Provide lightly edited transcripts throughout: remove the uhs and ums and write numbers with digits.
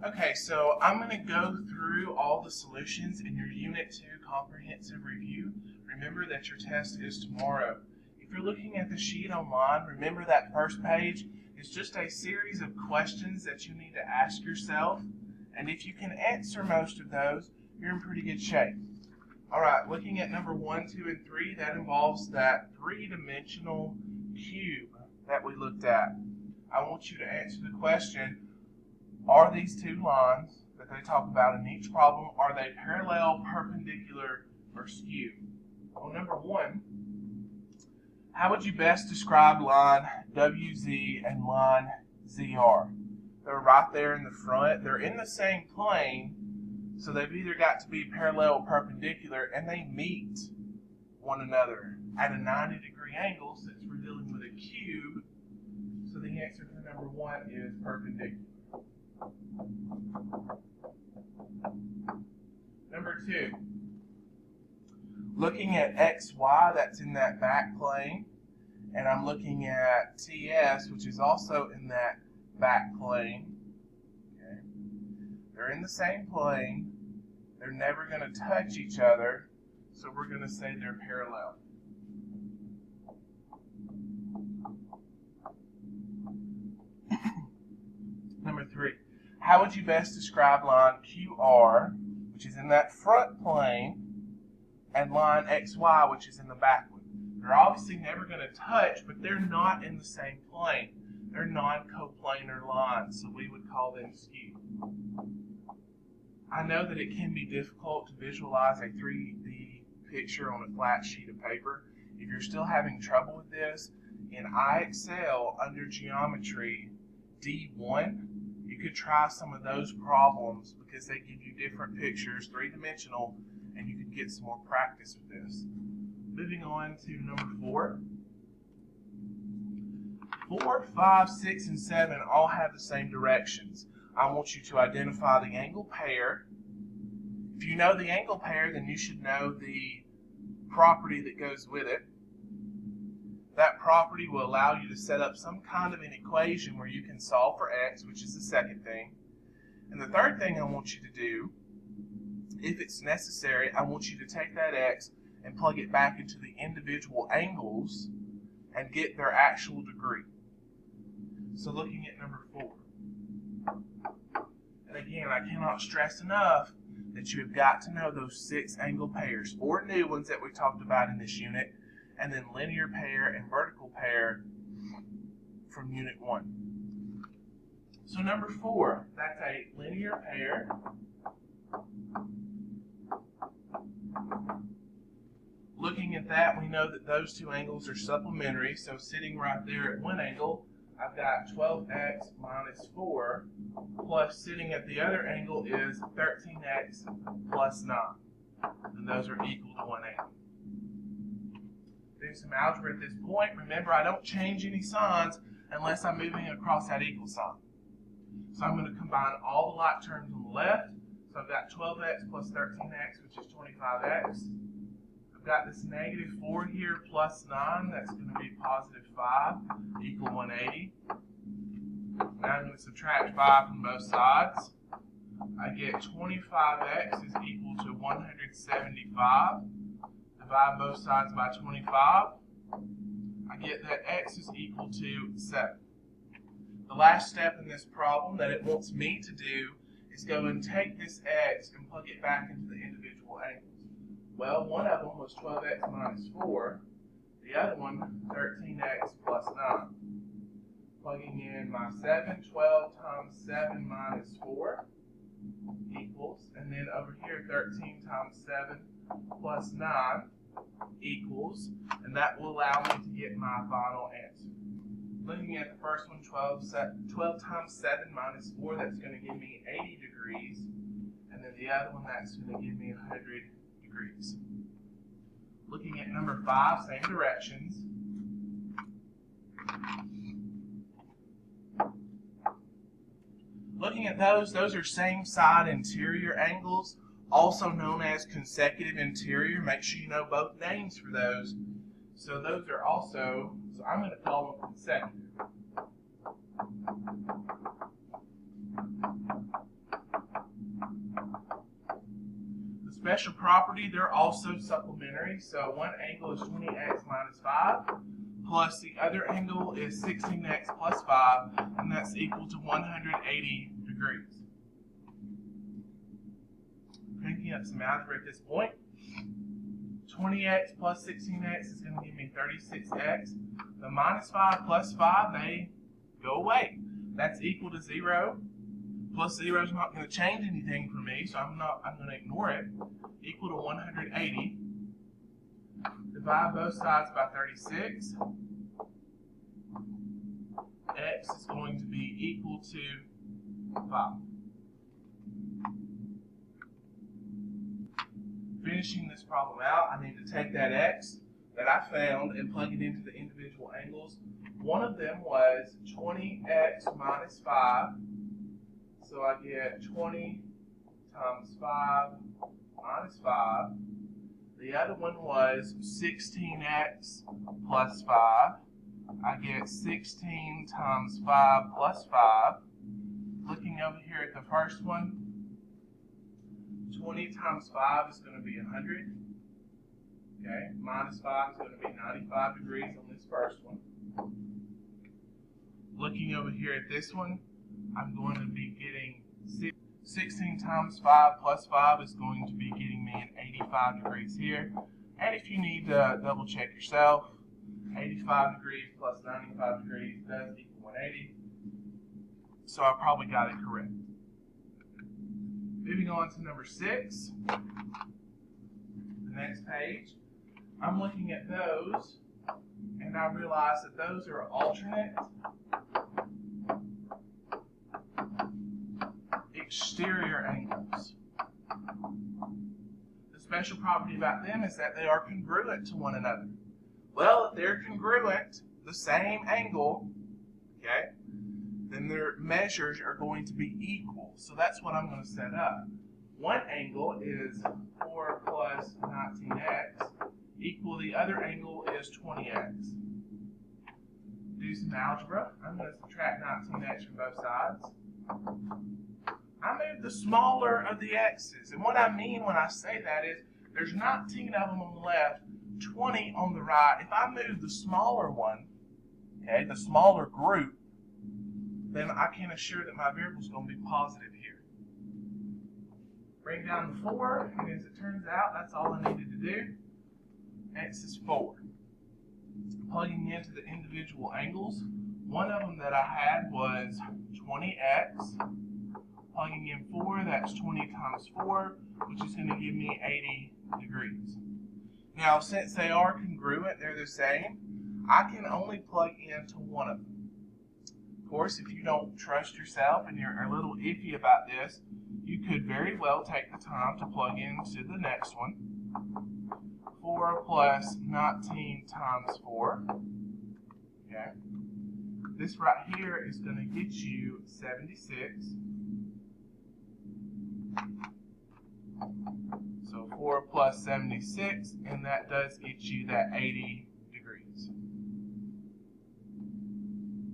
Okay, so I'm going to go through all the solutions in your Unit 2 comprehensive review. Remember that your test is tomorrow. If you're looking at the sheet online, remember that first page is just a series of questions that you need to ask yourself. And if you can answer most of those, you're in pretty good shape. All right, looking at number 1, 2, and 3, that involves that three-dimensional cube that we looked at. I want you to answer the question, are these two lines that they talk about in each problem, are they parallel, perpendicular, or skewed? Well, number 1, how would you best describe line WZ and line ZR? They're right there in the front. They're in the same plane, so they've either got to be parallel or perpendicular, and they meet one another at a 90-degree angle since we're dealing with a cube. So the answer for number 1 is perpendicular. Number 2, looking at XY, that's in that back plane, and I'm looking at TS, which is also in that back plane. Okay. They're in the same plane. They're never going to touch each other, so we're going to say they're parallel. Number 3, how would you best describe line QR, which is in that front plane, and line XY, which is in the back one? They're obviously never going to touch, but they're not in the same plane. They're non-coplanar lines, so we would call them skewed. I know that it can be difficult to visualize a 3D picture on a flat sheet of paper. If you're still having trouble with this, in iExcel under Geometry D1, you could try some of those problems because they give you different pictures, three-dimensional, and you could get some more practice with this. Moving on to number 4. 4, 5, 6, and 7 all have the same directions. I want you to identify the angle pair. If you know the angle pair, then you should know the property that goes with it. That property will allow you to set up some kind of an equation where you can solve for x, which is the second thing. And the third thing I want you to do, if it's necessary, I want you to take that x and plug it back into the individual angles and get their actual degree. So looking at number 4. And again, I cannot stress enough that you have got to know those 6 angle pairs, 4 new ones that we talked about in this unit, and then linear pair and vertical pair from unit 1. So number 4, that's a linear pair. Looking at that, we know that those two angles are supplementary, so sitting right there at one angle, I've got 12x minus 4, plus sitting at the other angle is 13x plus 9. And those are equal to 180. Do some algebra at this point. Remember, I don't change any signs unless I'm moving across that equal sign. So I'm going to combine all the like terms on the left. So I've got 12x plus 13x, which is 25x. I've got this negative 4 here plus 9, that's going to be positive 5, equal 180. Now I'm going to subtract 5 from both sides. I get 25x is equal to 175. Divide both sides by 25. I get that x is equal to 7. The last step in this problem that it wants me to do is go and take this x and plug it back into the individual angles. Well, one of them was 12x minus 4. The other one, 13x plus 9. Plugging in my 7, 12 times 7 minus 4 equals, and then over here 13 times 7 plus 9 equals, and that will allow me to get my final answer. Looking at the first one, 12 times 7 minus 4, that's going to give me 80 degrees, and then the other one, that's going to give me 100 degrees. Looking at number 5, same directions. Looking at those are same side interior angles, also known as consecutive interior. Make sure you know both names for those. So those are also, so I'm going to call them consecutive. Special property, they're also supplementary. So one angle is 20x minus 5, plus the other angle is 16x plus 5, and that's equal to 180 degrees. Picking up some algebra at this point. 20x plus 16x is going to give me 36x. The minus 5 plus 5, they go away. That's equal to 0. Plus 0 is not going to change anything for me, so I'm going to ignore it. Equal to 180. Divide both sides by 36. X is going to be equal to 5. Finishing this problem out, I need to take that x that I found and plug it into the individual angles. One of them was 20x minus 5. So I get 20 times 5 minus 5. The other one was 16x plus 5. I get 16 times 5 plus 5. Looking over here at the first one, 20 times 5 is going to be 100. Okay, minus 5 is going to be 95 degrees on this first one. Looking over here at this one, I'm going to be getting 16 times 5 plus 5 is going to be getting me an 85 degrees here. And if you need to double check yourself, 85 degrees plus 95 degrees does equal 180. So I probably got it correct. Moving on to number 6, the next page. I'm looking at those, and I realize that those are alternate exterior angles. The special property about them is that they are congruent to one another. Well, if they're congruent, the same angle, okay, then their measures are going to be equal. So that's what I'm going to set up. One angle is 4 plus 19x equal the other angle is 20x. Do some algebra. I'm going to subtract 19x from both sides. I moved the smaller of the x's. And what I mean when I say that is there's 19 of them on the left, 20 on the right. If I move the smaller one, okay, the smaller group, then I can assure that my variable is going to be positive here. Bring down the 4, and as it turns out, that's all I needed to do. X is 4. Plugging into the individual angles, one of them that I had was 20x. Plugging in 4, that's 20 times 4, which is going to give me 80 degrees. Now, since they are congruent, they're the same, I can only plug into one of them. Of course, if you don't trust yourself and you're a little iffy about this, you could very well take the time to plug into the next one. 4 plus 19 times 4. Okay. This right here is going to get you 76. So 4 plus 76, and that does get you that 80 degrees.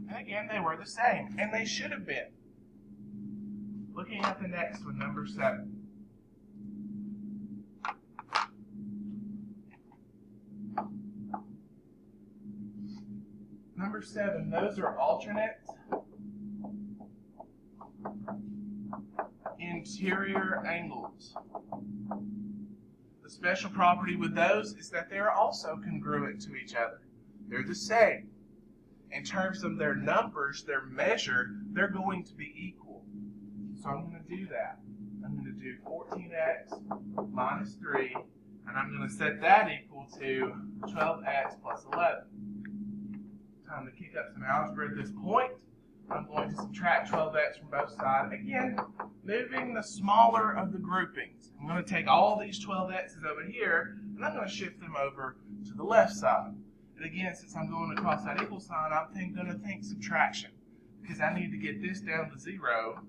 And again, they were the same, and they should have been. Looking at the next one, number 7. Number 7, those are alternate interior angles. The special property with those is that they are also congruent to each other. They're the same. In terms of their numbers, their measure, they're going to be equal. So I'm going to do that. I'm going to do 14x minus 3, and I'm going to set that equal to 12x plus 11. Time to kick up some algebra at this point. I'm going to subtract 12x from both sides. Again, moving the smaller of the groupings. I'm going to take all these 12x's over here, and I'm going to shift them over to the left side. And again, since I'm going across that equal sign, I'm going to think subtraction, because I need to get this down to 0.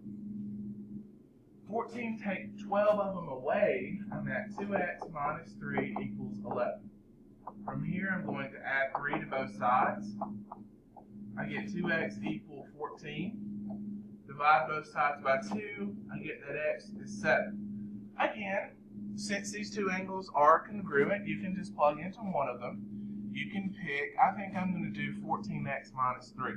14, take 12 of them away, I'm at 2x minus 3 equals 11. From here, I'm going to add 3 to both sides. I get 2x equal 14. Divide both sides by 2, I get that x is 7. Again, Since these two angles are congruent, you can just plug into one of them. You can pick, I think I'm going to do 14x minus 3.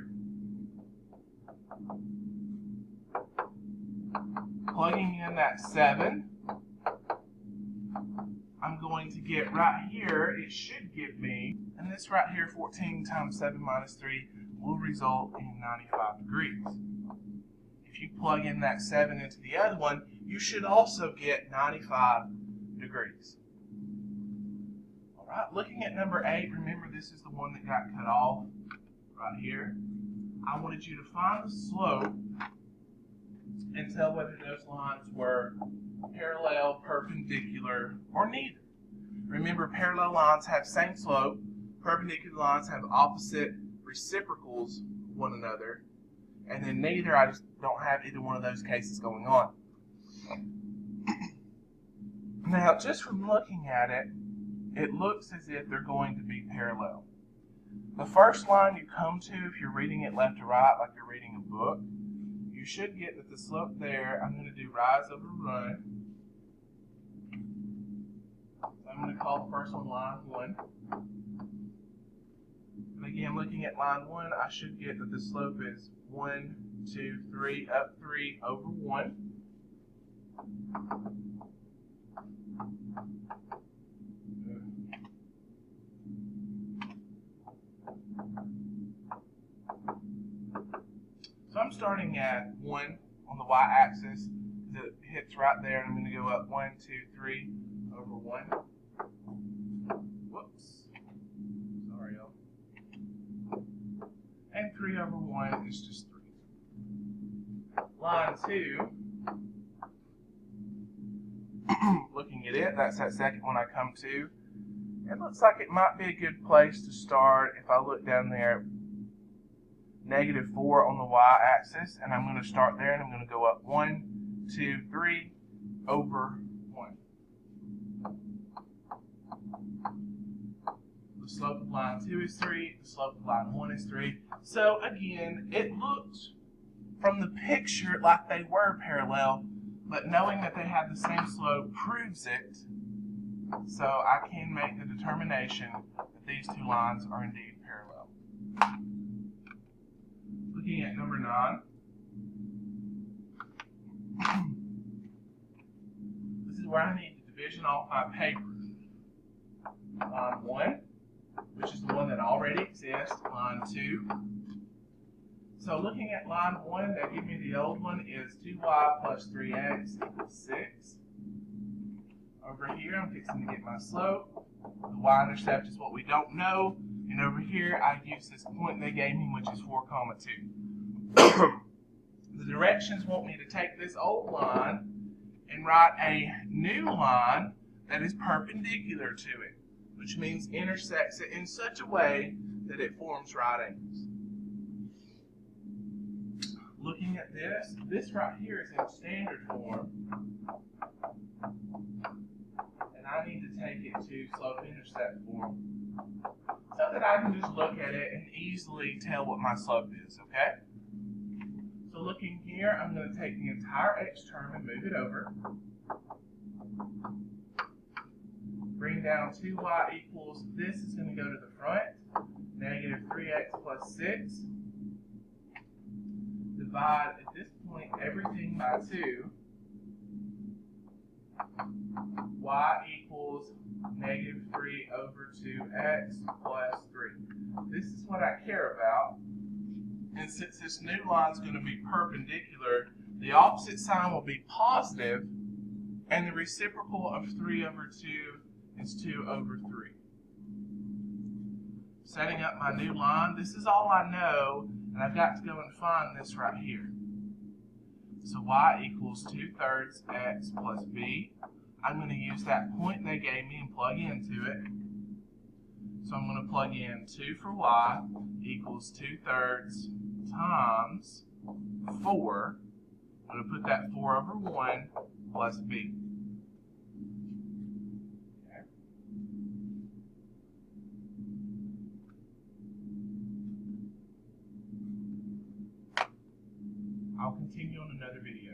Plugging in that 7, I'm going to get right here, it should give me, and this right here, 14 times 7 minus 3, will result in 95 degrees. If you plug in that 7 into the other one, you should also get 95 degrees. All right, looking at number 8, remember this is the one that got cut off right here. I wanted you to find the slope and tell whether those lines were parallel, perpendicular, or neither. Remember, parallel lines have same slope, perpendicular lines have opposite reciprocals of one another, and then neither, I just don't have either one of those cases going on. Now, just from looking at it, it looks as if they're going to be parallel. The first line you come to, if you're reading it left to right, like you're reading a book, you should get that the slope there, I'm going to do rise over run. So I'm going to call the first one line 1. And again, looking at line 1, I should get that the slope is 1, 2, 3, up 3 over 1. So I'm starting at 1 on the y-axis. It hits right there, and I'm going to go up 1, 2, 3 over 1. Whoops. Sorry, y'all. And 3 over 1 is just 3. Line 2. Looking at it, that's that second one I come to. It looks like it might be a good place to start if I look down there. -4 on the y-axis, and I'm going to start there, and I'm going to go up 1, 2, 3 over 1. The slope of line 2 is 3, the slope of line 1 is 3. So again, it looked from the picture like they were parallel, but knowing that they have the same slope proves it. So I can make the determination that these two lines are indeed parallel. Looking at number 9. This is where I need the division off my paper. Line 1, which is the one that already exists. Line 2. So looking at line 1, that gives me the old one is 2y plus 3x equals 6. Over here, I'm fixing to get my slope. The y-intercept is what we don't know. And over here, I use this point they gave me, which is 4, 2. The directions want me to take this old line and write a new line that is perpendicular to it, which means intersects it in such a way that it forms right angles. Looking at this right here is in standard form, and I need to take it to slope-intercept form so that I can just look at it and easily tell what my slope is, okay? So looking here, I'm going to take the entire x term and move it over. Bring down 2y equals, this is going to go to the front, -3x plus 6. Divide, at this point, everything by 2. Y equals -3 over 2x plus 3. This is what I care about. And since this new line is going to be perpendicular, the opposite sign will be positive, and the reciprocal of 3 over 2 is 2 over 3. Setting up my new line, this is all I know, and I've got to go and find this right here. So y equals 2/3 x plus b. I'm going to use that point they gave me and plug into it. So I'm going to plug in 2 for y equals 2/3 times 4. I'm going to put that 4 over 1 plus b. Okay. I'll continue on another video.